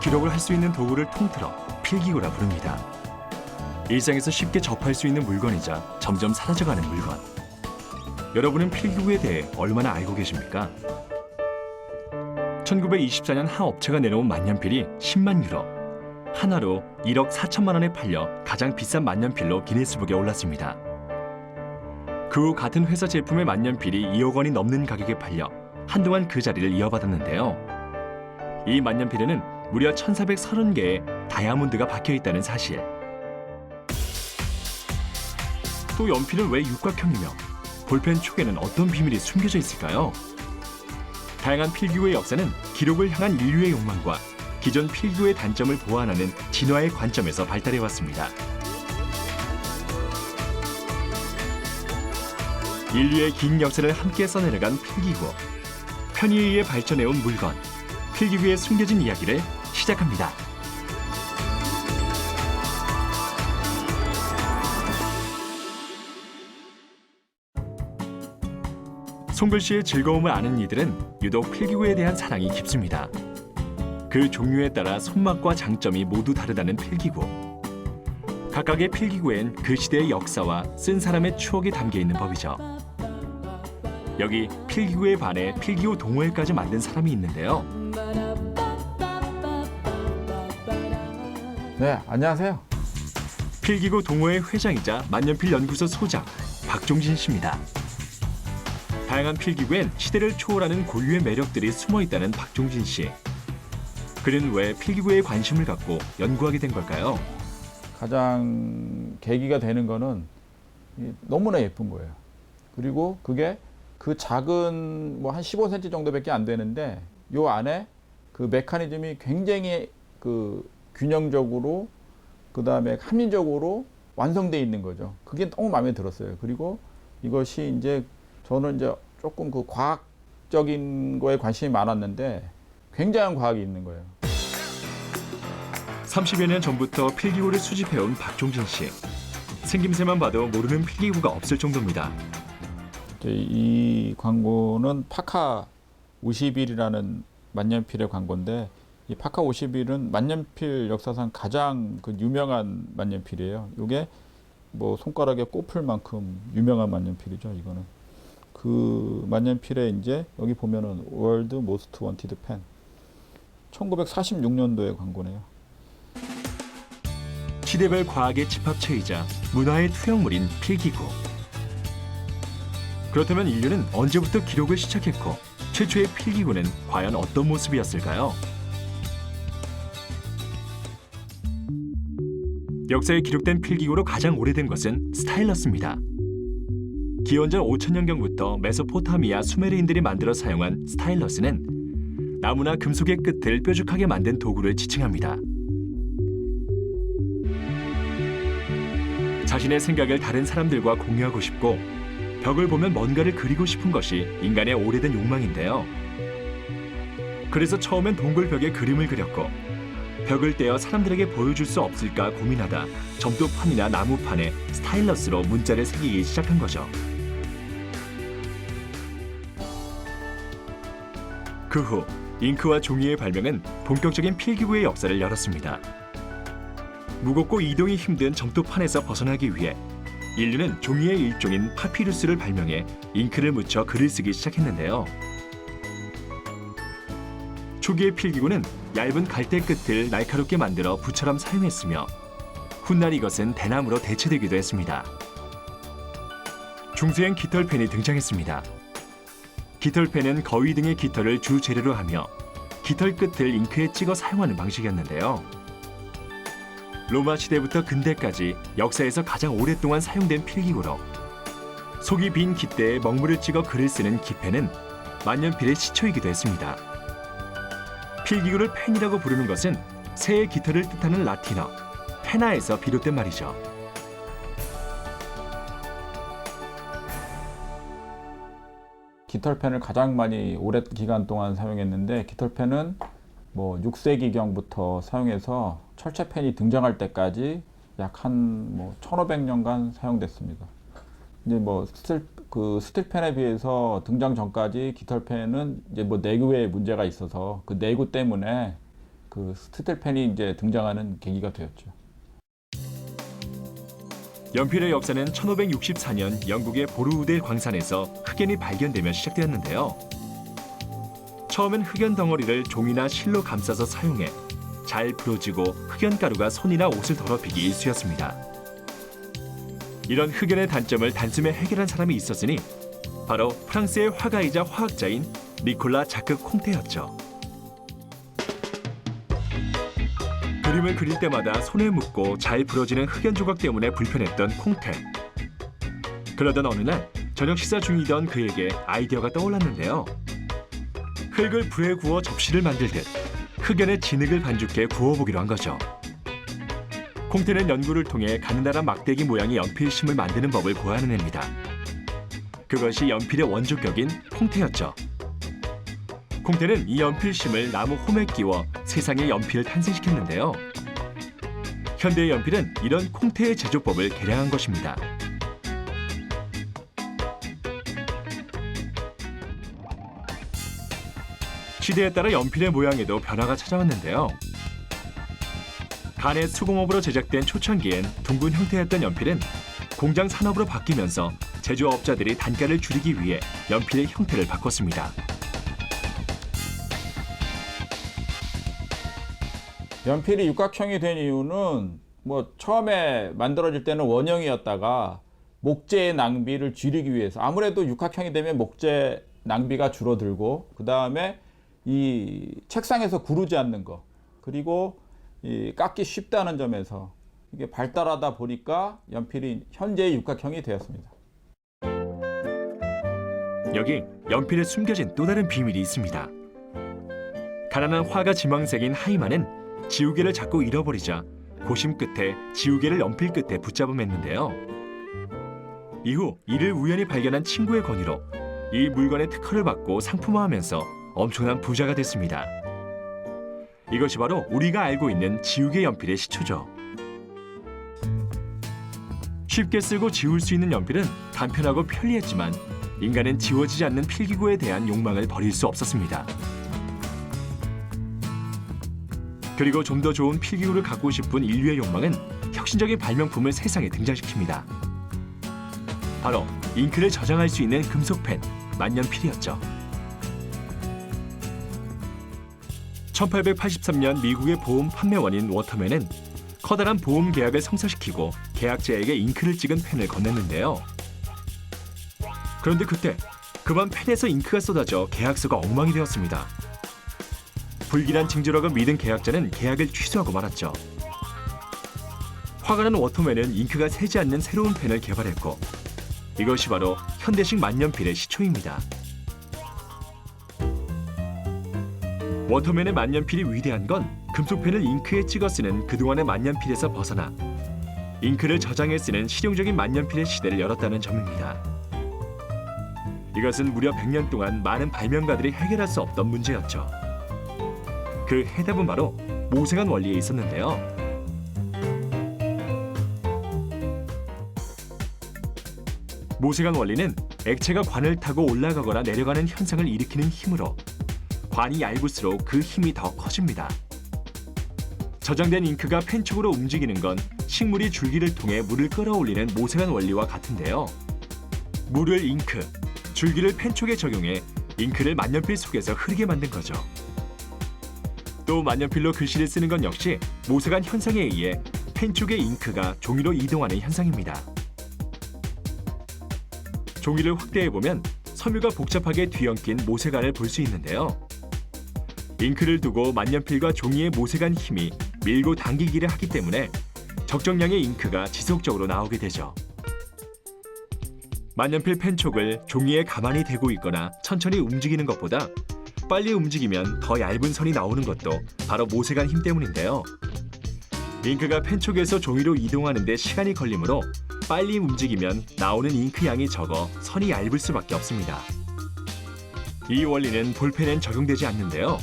기록을 할 수 있는 도구를 통틀어 필기구라 부릅니다. 일상에서 쉽게 접할 수 있는 물건이자 점점 사라져가는 물건. 여러분은 필기구에 대해 얼마나 알고 계십니까? 1924년 한 업체가 내놓은 만년필이 10만 유로. 하나로 1억 4천만 원에 팔려 가장 비싼 만년필로 기네스북에 올랐습니다. 그 후 같은 회사 제품의 만년필이 2억 원이 넘는 가격에 팔려 한동안 그 자리를 이어받았는데요. 이 만년필에는 무려 1430개의 다이아몬드가 박혀 있다는 사실. 또 연필은 왜 육각형이며 볼펜 촉에는 어떤 비밀이 숨겨져 있을까요? 다양한 필기구의 역사는 기록을 향한 인류의 욕망과 기존 필기구의 단점을 보완하는 진화의 관점에서 발달해왔습니다. 인류의 긴 역사를 함께 써내려간 필기구. 편의에 의해 발전해온 물건. 필기구의 숨겨진 이야기를 시작합니다. 손글씨의 즐거움을 아는 이들은 유독 필기구에 대한 사랑이 깊습니다. 그 종류에 따라 손맛과 장점이 모두 다르다는 필기구. 각각의 필기구엔 그 시대의 역사와 쓴 사람의 추억이 담겨 있는 법이죠. 여기 필기구에 반해 필기구 동호회까지 만든 사람이 있는데요. 네, 안녕하세요. 필기구 동호회 회장이자 만년필 연구소 소장 박종진 씨입니다. 다양한 필기구엔 시대를 초월하는 고유의 매력들이 숨어 있다는 박종진 씨. 그는 왜 필기구에 관심을 갖고 연구하게 된 걸까요? 가장 계기가 되는 거는 너무나 예쁜 거예요. 그리고 그게 그 작은 한 15cm 정도밖에 안 되는데 요 안에 그 메커니즘이 굉장히 그 균형적으로 그다음에 합리적으로 완성돼 있는 거죠. 그게 너무 마음에 들었어요. 그리고 이것이 이제 저는 이제 조금 그 과학적인 거에 관심이 많았는데 굉장한 과학이 있는 거예요. 30여 년 전부터 필기구를 수집해온 박종진 씨. 생김새만 봐도 모르는 필기구가 없을 정도입니다. 이 광고는 파카 50일이라는 만년필의 광고인데 이 파카 50일은 만년필 역사상 가장 그 유명한 만년필이에요. 이게 뭐 손가락에 꼽힐 만큼 유명한 만년필이죠. 이거는 그 만년필에 이제 여기 보면은 World Most Wanted Pen 1946년도의 광고네요. 시대별 과학의 집합체이자 문화의 투영물인 필기구. 그렇다면 인류는 언제부터 기록을 시작했고 최초의 필기구는 과연 어떤 모습이었을까요? 역사에 기록된 필기구로 가장 오래된 것은 스타일러스입니다. 기원전 5000년경부터 메소포타미아 수메르인들이 만들어 사용한 스타일러스는 나무나 금속의 끝을 뾰족하게 만든 도구를 지칭합니다. 자신의 생각을 다른 사람들과 공유하고 싶고 벽을 보면 뭔가를 그리고 싶은 것이 인간의 오래된 욕망인데요. 그래서 처음엔 동굴 벽에 그림을 그렸고 벽을 떼어 사람들에게 보여줄 수 없을까 고민하다 점토판이나 나무판에 스타일러스로 문자를 새기기 시작한 거죠. 그 후 잉크와 종이의 발명은 본격적인 필기구의 역사를 열었습니다. 무겁고 이동이 힘든 점토판에서 벗어나기 위해 인류는 종이의 일종인 파피루스를 발명해 잉크를 묻혀 글을 쓰기 시작했는데요. 초기의 필기구는 얇은 갈대 끝을 날카롭게 만들어 붓처럼 사용했으며 훗날 이것은 대나무로 대체되기도 했습니다. 중수엔 깃털펜이 등장했습니다. 깃털펜은 거위 등의 깃털을 주 재료로 하며 깃털 끝을 잉크에 찍어 사용하는 방식이었는데요. 로마 시대부터 근대까지 역사에서 가장 오랫동안 사용된 필기구로 속이 빈 깃대에 먹물을 찍어 글을 쓰는 기펜은 만년필의 시초이기도 했습니다. 필기구를 펜이라고 부르는 것은 새의 깃털을 뜻하는 라틴어 페나에서 비롯된 말이죠. 깃털펜을 가장 많이 오랜 기간 동안 사용했는데 깃털펜은 뭐 6세기경부터 사용해서 철제펜이 등장할 때까지 약 한 1500년간 사용됐습니다. 이제 뭐 스틸펜에 비해서 등장 전까지 깃털펜은 이제 뭐 내구에 문제가 있어서 그 내구 때문에 그 스틸펜이 이제 등장하는 계기가 되었죠. 연필의 역사는 1564년 영국의 보르우드 광산에서 흑연이 발견되며 시작되었는데요. 처음엔 흑연 덩어리를 종이나 실로 감싸서 사용해 잘 부러지고 흑연 가루가 손이나 옷을 더럽히기 일쑤였습니다. 이런 흑연의 단점을 단숨에 해결한 사람이 있었으니 바로 프랑스의 화가이자 화학자인 니콜라 자크 콩테였죠. 그림을 그릴 때마다 손에 묻고 잘 부러지는 흑연 조각 때문에 불편했던 콩테. 그러던 어느 날 저녁 식사 중이던 그에게 아이디어가 떠올랐는데요. 흙을 불에 구워 접시를 만들듯 흑연의 진흙을 반죽해 구워보기로 한 거죠. 콩테는 연구를 통해 가느다란 막대기 모양의 연필심을 만드는 법을 고안해냅니다. 그것이 연필의 원조격인 콩테였죠. 콩테는 이 연필심을 나무 홈에 끼워 세상의 연필을 탄생시켰는데요. 현대의 연필은 이런 콩테의 제조법을 개량한 것입니다. 시대에 따라 연필의 모양에도 변화가 찾아왔는데요. 간의 수공업으로 제작된 초창기엔 둥근 형태였던 연필은 공장 산업으로 바뀌면서 제조업자들이 단가를 줄이기 위해 연필의 형태를 바꿨습니다. 연필이 육각형이 된 이유는 뭐 처음에 만들어질 때는 원형이었다가 목재의 낭비를 줄이기 위해서, 아무래도 육각형이 되면 목재 낭비가 줄어들고, 그 다음에 이 책상에서 구르지 않는 거, 그리고 이 깎기 쉽다는 점에서 이게 발달하다 보니까 연필이 현재의 육각형이 되었습니다. 여기 연필에 숨겨진 또 다른 비밀이 있습니다. 가난한 화가 지망생인 하이만은 지우개를 자꾸 잃어버리자 고심 끝에 지우개를 연필 끝에 붙잡아 맸는데요. 이후 이를 우연히 발견한 친구의 권유로 이 물건의 특허를 받고 상품화하면서 엄청난 부자가 됐습니다. 이것이 바로 우리가 알고 있는 지우개 연필의 시초죠. 쉽게 쓰고 지울 수 있는 연필은 간편하고 편리했지만 인간은 지워지지 않는 필기구에 대한 욕망을 버릴 수 없었습니다. 그리고 좀 더 좋은 필기구를 갖고 싶은 인류의 욕망은 혁신적인 발명품을 세상에 등장시킵니다. 바로 잉크를 저장할 수 있는 금속펜, 만년필이었죠. 1883년 미국의 보험 판매원인 워터맨은 커다란 보험 계약을 성사시키고 계약자에게 잉크를 찍은 펜을 건넸는데요. 그런데 그때 그만 펜에서 잉크가 쏟아져 계약서가 엉망이 되었습니다. 불길한 징조라고 믿은 계약자는 계약을 취소하고 말았죠. 화가 난 워터맨은 잉크가 새지 않는 새로운 펜을 개발했고, 이것이 바로 현대식 만년필의 시초입니다. 워터맨의 만년필이 위대한 건 금속펜을 잉크에 찍어 쓰는 그동안의 만년필에서 벗어나 잉크를 저장해 쓰는 실용적인 만년필의 시대를 열었다는 점입니다. 이것은 무려 100년 동안 많은 발명가들이 해결할 수 없던 문제였죠. 그 해답은 바로 모세관 원리에 있었는데요. 모세관 원리는 액체가 관을 타고 올라가거나 내려가는 현상을 일으키는 힘으로 관이 얇을수록 그 힘이 더 커집니다. 저장된 잉크가 펜 쪽으로 움직이는 건 식물이 줄기를 통해 물을 끌어올리는 모세관 원리와 같은데요. 물을 잉크, 줄기를 펜 쪽에 적용해 잉크를 만년필 속에서 흐르게 만든 거죠. 또 만년필로 글씨를 쓰는 건 역시 모세관 현상에 의해 펜 쪽의 잉크가 종이로 이동하는 현상입니다. 종이를 확대해보면 섬유가 복잡하게 뒤엉킨 모세관을 볼 수 있는데요. 잉크를 두고 만년필과 종이의 모세관 힘이 밀고 당기기를 하기 때문에 적정량의 잉크가 지속적으로 나오게 되죠. 만년필 펜촉을 종이에 가만히 대고 있거나 천천히 움직이는 것보다 빨리 움직이면 더 얇은 선이 나오는 것도 바로 모세관 힘 때문인데요. 잉크가 펜촉에서 종이로 이동하는 데 시간이 걸리므로 빨리 움직이면 나오는 잉크 양이 적어 선이 얇을 수밖에 없습니다. 이 원리는 볼펜엔 적용되지 않는데요.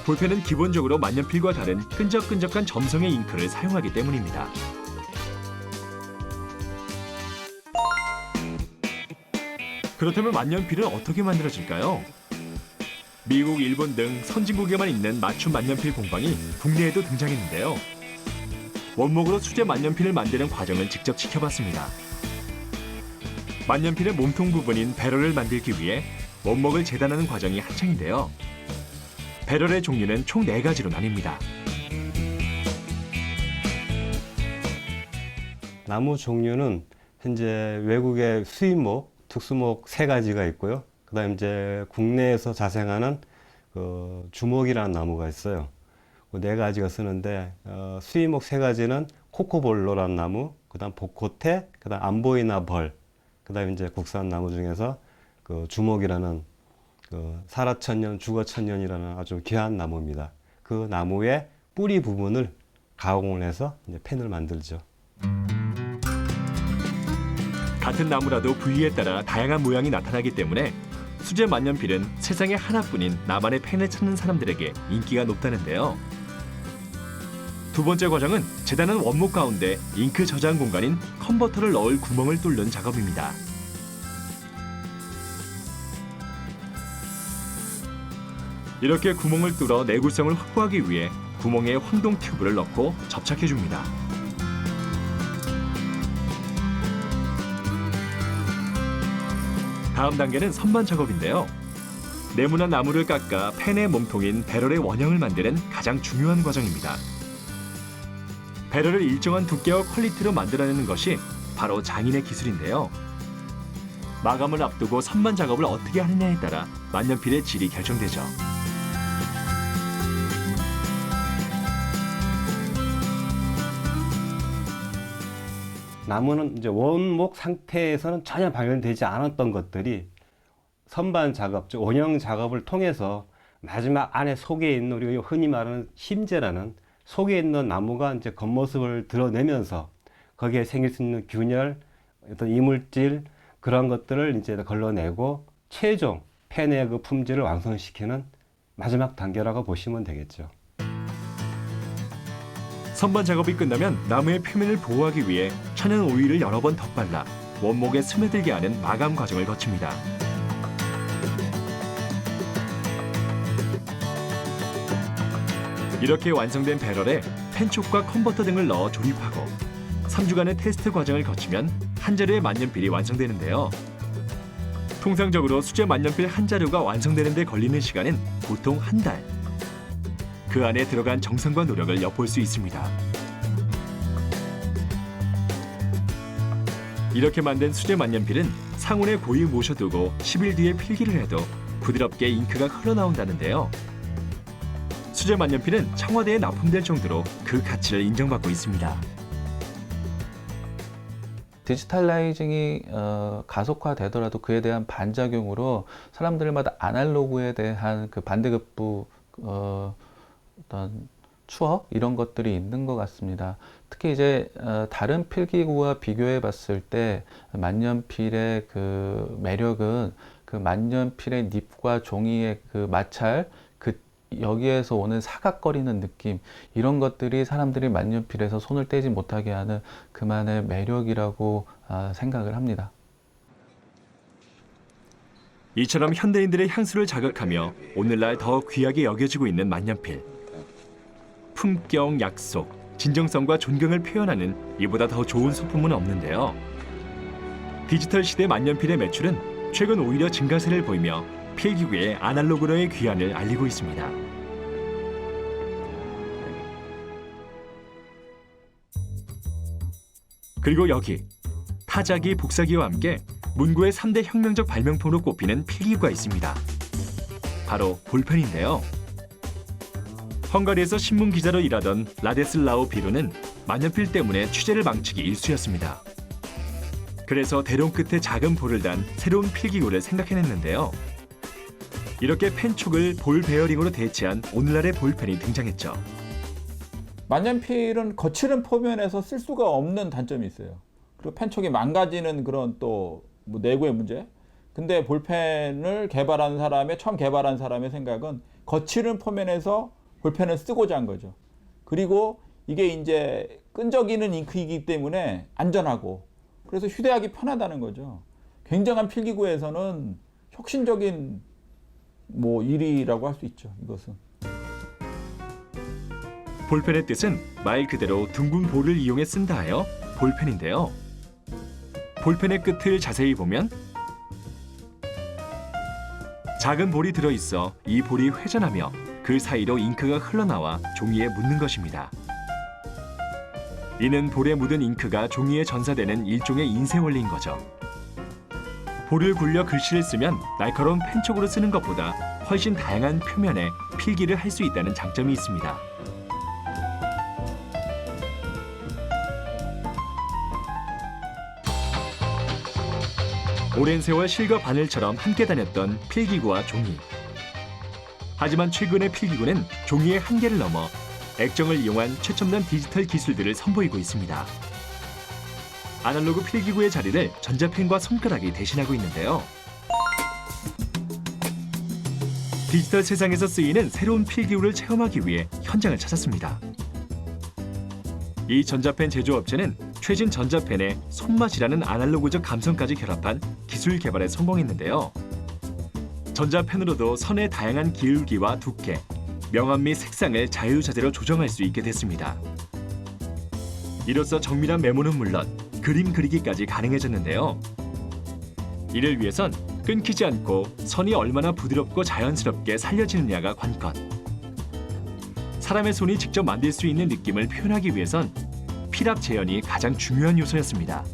볼펜은 기본적으로 만년필과 다른 끈적끈적한 점성의 잉크를 사용하기 때문입니다. 그렇다면 만년필은 어떻게 만들어질까요? 미국, 일본 등 선진국에만 있는 맞춤 만년필 공방이 국내에도 등장했는데요. 원목으로 수제 만년필을 만드는 과정을 직접 지켜봤습니다. 만년필의 몸통 부분인 배럴을 만들기 위해 원목을 재단하는 과정이 한창인데요. 배럴의 종류는 총 4가지로 나뉩니다. 나무 종류는 현재 외국의 수입목, 특수목 3가지가 있고요. 그다음 이제 국내에서 자생하는 그 주목이라는 나무가 있어요. 그 4가지가 쓰는데 수입목 3가지는 코코볼로라는 나무, 그다음 복코테, 그다음 암보이나 벌, 그다음 이제 국산 나무 중에서 그 주목이라는 그 살아천년, 죽어천년이라는 아주 귀한 나무입니다. 그 나무의 뿌리 부분을 가공을 해서 이제 펜을 만들죠. 같은 나무라도 부위에 따라 다양한 모양이 나타나기 때문에 수제 만년필은 세상에 하나뿐인 나만의 펜을 찾는 사람들에게 인기가 높다는데요. 두 번째 과정은 재단한 원목 가운데 잉크 저장 공간인 컨버터를 넣을 구멍을 뚫는 작업입니다. 이렇게 구멍을 뚫어 내구성을 확보하기 위해 구멍에 황동 튜브를 넣고 접착해줍니다. 다음 단계는 선반 작업인데요. 네모난 나무를 깎아 펜의 몸통인 배럴의 원형을 만드는 가장 중요한 과정입니다. 배럴을 일정한 두께와 퀄리티로 만들어내는 것이 바로 장인의 기술인데요. 마감을 앞두고 선반 작업을 어떻게 하느냐에 따라 만년필의 질이 결정되죠. 나무는 이제 원목 상태에서는 전혀 발견되지 않았던 것들이 선반 작업, 즉 원형 작업을 통해서 마지막 안에 속에 있는 우리가 흔히 말하는 심재라는 속에 있는 나무가 이제 겉모습을 드러내면서 거기에 생길 수 있는 균열, 어떤 이물질 그런 것들을 이제 걸러내고 최종 펜의 그 품질을 완성시키는 마지막 단계라고 보시면 되겠죠. 선반 작업이 끝나면 나무의 표면을 보호하기 위해 천연 오일을 여러 번 덧발라 원목에 스며들게 하는 마감 과정을 거칩니다. 이렇게 완성된 배럴에 펜촉과 컨버터 등을 넣어 조립하고 3주간의 테스트 과정을 거치면 한 자루의 만년필이 완성되는데요. 통상적으로 수제 만년필 한 자루가 완성되는 데 걸리는 시간은 보통 한 달. 그 안에 들어간 정성과 노력을 엿볼 수 있습니다. 이렇게 만든 수제 만년필은 상온에 고이 모셔두고 10일 뒤에 필기를 해도 부드럽게 잉크가 흘러나온다는데요. 수제 만년필은 청와대에 납품될 정도로 그 가치를 인정받고 있습니다. 디지털라이징이 가속화되더라도 그에 대한 반작용으로 사람들마다 아날로그에 대한 그 반대급부 어떤 추억 이런 것들이 있는 것 같습니다. 특히 이제 다른 필기구와 비교해 봤을 때 만년필의 그 매력은 그 만년필의 닙과 종이의 그 마찰, 그 여기에서 오는 사각거리는 느낌, 이런 것들이 사람들이 만년필에서 손을 떼지 못하게 하는 그만의 매력이라고 생각을 합니다. 이처럼 현대인들의 향수를 자극하며 오늘날 더 귀하게 여겨지고 있는 만년필. 품격, 약속, 진정성과 존경을 표현하는 이보다 더 좋은 소품은 없는데요. 디지털 시대 만년필의 매출은 최근 오히려 증가세를 보이며 필기구의 아날로그로의 귀환을 알리고 있습니다. 그리고 여기 타자기, 복사기와 함께 문구의 3대 혁명적 발명품으로 꼽히는 필기구가 있습니다. 바로 볼펜인데요. 헝가리에서 신문 기자로 일하던 라데슬라오 비루는 만년필 때문에 취재를 망치기 일쑤였습니다. 그래서 대롱 끝에 작은 볼을 단 새로운 필기구를 생각해냈는데요. 이렇게 펜촉을 볼 베어링으로 대체한 오늘날의 볼펜이 등장했죠. 만년필은 거칠은 표면에서 쓸 수가 없는 단점이 있어요. 그리고 펜촉이 망가지는 그런 또 뭐 내구의 문제. 근데 볼펜을 개발한 사람의 처음 개발한 사람의 생각은 거칠은 표면에서 볼펜을 쓰고자 한 거죠. 그리고 이게 이제 끈적이는 잉크이기 때문에 안전하고 그래서 휴대하기 편하다는 거죠. 굉장한 필기구에서는 혁신적인 뭐 1위라고 할 수 있죠. 이것은. 볼펜의 뜻은 말 그대로 둥근 볼을 이용해 쓴다 하여 볼펜인데요. 볼펜의 끝을 자세히 보면 작은 볼이 들어있어 이 볼이 회전하며 그 사이로 잉크가 흘러나와 종이에 묻는 것입니다. 이는 볼에 묻은 잉크가 종이에 전사되는 일종의 인쇄 원리인 거죠. 볼을 굴려 글씨를 쓰면 날카로운 펜촉으로 쓰는 것보다 훨씬 다양한 표면에 필기를 할 수 있다는 장점이 있습니다. 오랜 세월 실과 바늘처럼 함께 다녔던 필기구와 종이. 하지만 최근의 필기구는 종이의 한계를 넘어 액정을 이용한 최첨단 디지털 기술들을 선보이고 있습니다. 아날로그 필기구의 자리를 전자펜과 손가락이 대신하고 있는데요. 디지털 세상에서 쓰이는 새로운 필기구를 체험하기 위해 현장을 찾았습니다. 이 전자펜 제조업체는 최신 전자펜의 손맛이라는 아날로그적 감성까지 결합한 기술 개발에 성공했는데요. 전자펜으로도 선의 다양한 기울기와 두께, 명암 및 색상을 자유자재로 조정할 수 있게 됐습니다. 이로써 정밀한 메모는 물론 그림 그리기까지 가능해졌는데요. 이를 위해선 끊기지 않고 선이 얼마나 부드럽고 자연스럽게 살려지느냐가 관건. 사람의 손이 직접 만들 수 있는 느낌을 표현하기 위해선 필압 재현이 가장 중요한 요소였습니다.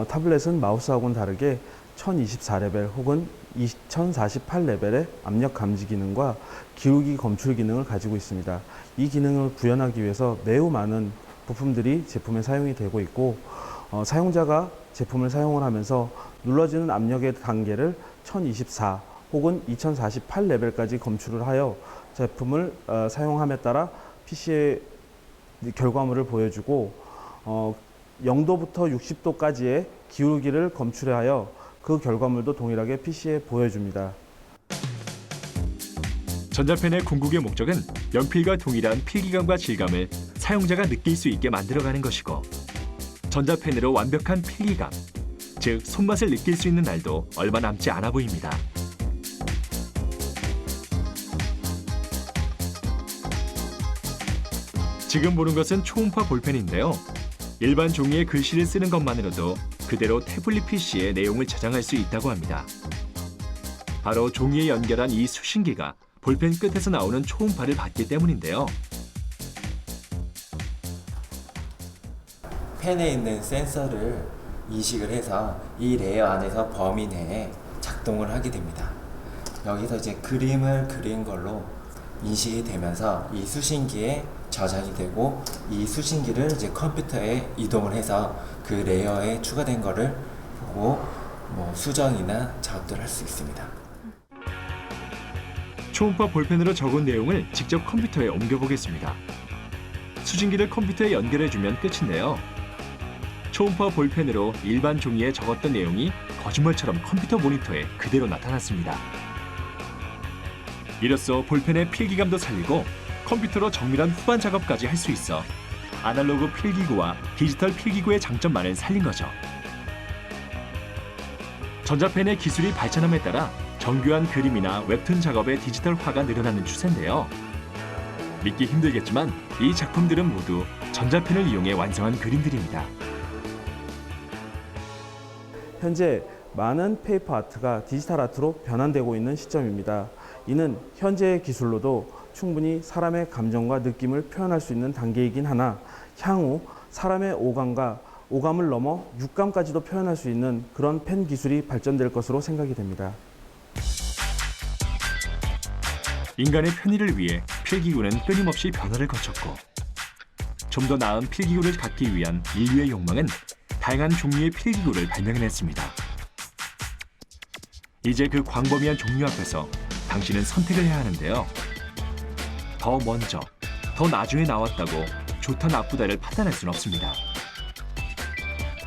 타블렛은 마우스하고는 다르게 1024레벨 혹은 2048레벨의 압력 감지 기능과 기울기 검출 기능을 가지고 있습니다. 이 기능을 구현하기 위해서 매우 많은 부품들이 제품에 사용이 되고 있고 사용자가 제품을 사용을 하면서 눌러지는 압력의 단계를 1024 혹은 2048레벨까지 검출을 하여 제품을 사용함에 따라 PC의 결과물을 보여주고 0도부터 60도까지의 기울기를 검출하여 그 결과물도 동일하게 PC에 보여줍니다. 전자펜의 궁극의 목적은 연필과 동일한 필기감과 질감을 사용자가 느낄 수 있게 만들어가는 것이고, 전자펜으로 완벽한 필기감, 즉 손맛을 느낄 수 있는 날도 얼마 남지 않아 보입니다. 지금 보는 것은 초음파 볼펜인데요. 일반 종이에 글씨를 쓰는 것만으로도 그대로 태블릿 PC에 내용을 저장할 수 있다고 합니다. 바로 종이에 연결한 이 수신기가 볼펜 끝에서 나오는 초음파를 받기 때문인데요. 펜에 있는 센서를 인식을 해서 이 레이어 안에서 범위 내에 작동을 하게 됩니다. 여기서 이제 그림을 그린 걸로 인식이 되면서 이 수신기에 저장이 되고, 이 수신기를 이제 컴퓨터에 이동을 해서 그 레이어에 추가된 거를 보고 수정이나 작업들을 할 수 있습니다. 초음파 볼펜으로 적은 내용을 직접 컴퓨터에 옮겨보겠습니다. 수신기를 컴퓨터에 연결해주면 끝인데요. 초음파 볼펜으로 일반 종이에 적었던 내용이 거짓말처럼 컴퓨터 모니터에 그대로 나타났습니다. 이로써 볼펜의 필기감도 살리고 컴퓨터로 정밀한 후반 작업까지 할 수 있어 아날로그 필기구와 디지털 필기구의 장점만을 살린 거죠. 전자펜의 기술이 발전함에 따라 정교한 그림이나 웹툰 작업의 디지털화가 늘어나는 추세인데요. 믿기 힘들겠지만 이 작품들은 모두 전자펜을 이용해 완성한 그림들입니다. 현재 많은 페이퍼 아트가 디지털 아트로 변환되고 있는 시점입니다. 이는 현재의 기술로도 충분히 사람의 감정과 느낌을 표현할 수 있는 단계이긴 하나, 향후 사람의 오감을 넘어 육감까지도 표현할 수 있는 그런 펜 기술이 발전될 것으로 생각이 됩니다. 인간의 편의를 위해 필기구는 끊임없이 변화를 거쳤고, 좀 더 나은 필기구를 갖기 위한 인류의 욕망은 다양한 종류의 필기구를 발명해냈습니다. 이제 그 광범위한 종류 앞에서 당신은 선택을 해야 하는데요. 더 먼저, 더 나중에 나왔다고 좋다 나쁘다를 판단할 수는 없습니다.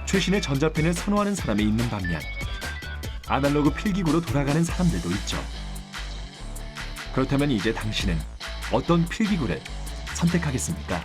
최신의 전자펜을 선호하는 사람이 있는 반면 아날로그 필기구로 돌아가는 사람들도 있죠. 그렇다면 이제 당신은 어떤 필기구를 선택하겠습니까?